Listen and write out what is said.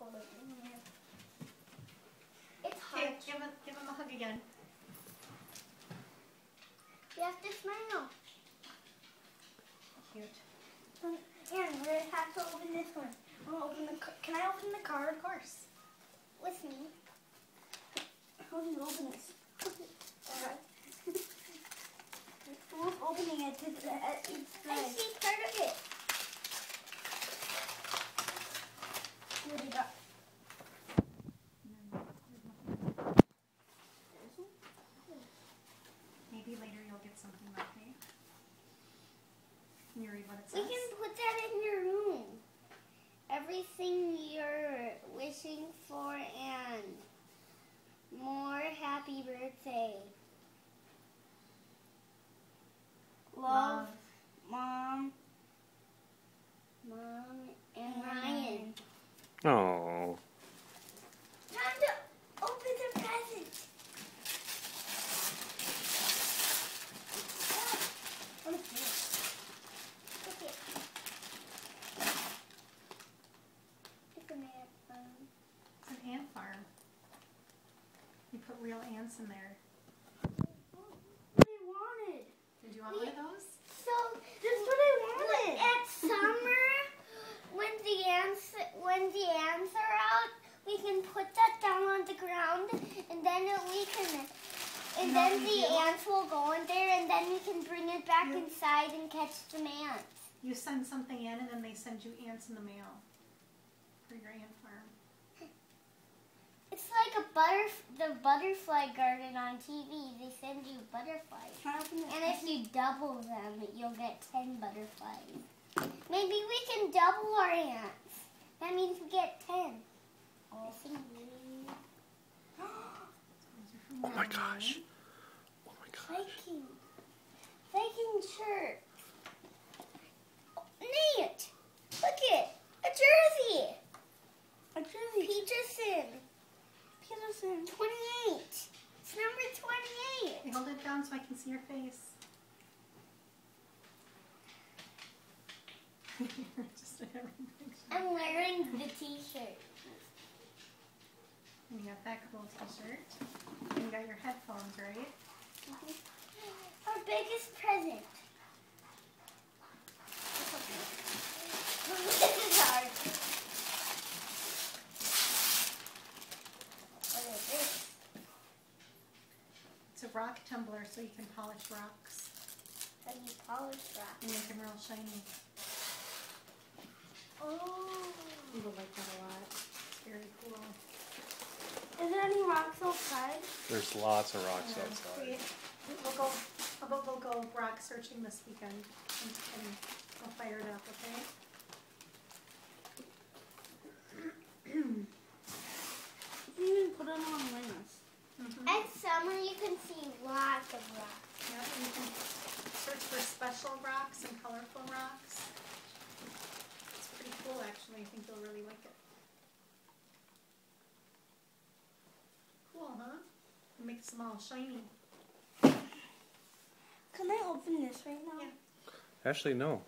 hold it in here. It's hard. Okay, give him a hug again. You have to smile. Cute. Here, we have to open this one. Can I open the card? Of course. With me. How do you open this? Who's opening it? I see part of it. What do you got? Maybe later you'll get something like me. Can you read what it We says? can put that in your room. Everything you're wishing for and more. Happy birthday. Love, Mom and Ryan. Oh. Time to open the present. Okay. It's an ant farm. It's an ant farm. You put real ants in there. What I wanted. Did you want one of those? So that's what I wanted. At summer, when the ants are out, we can put that down on the ground, and then then the ants will go in there, and then we can bring it back inside and catch some ants. You send something in, and then they send you ants in the mail for your ant farm. It's like the butterfly garden on TV. They send you butterflies. And if you double them, you'll get 10 butterflies. Maybe we can double our ants. That means we get 10. Oh my gosh. Oh my gosh. Viking shirt. Oh, Nate, look it. A jersey. A jersey. Peterson. 28. It's number 28. Hey, hold it down so I can see your face. Just I'm wearing the t-shirt. And you got that cool t-shirt. And you got your headphones, right? Our biggest present. This is hard. What is this? It's a rock tumbler so you can polish rocks. How do you polish rocks? And make them real shiny. Oh. You will like that a lot. It's very cool. Is there any rocks outside? There's lots of rocks outside. We'll go rock searching this weekend and I'll fire it up, okay? You can even put it on wings. At summer, you can see lots of rocks. Yeah, and you can search for special rocks and colorful rocks. It's pretty cool, actually. I think you'll really like it. Cool, huh? It makes them all shiny. Can I open this right now? Yeah. Actually, no.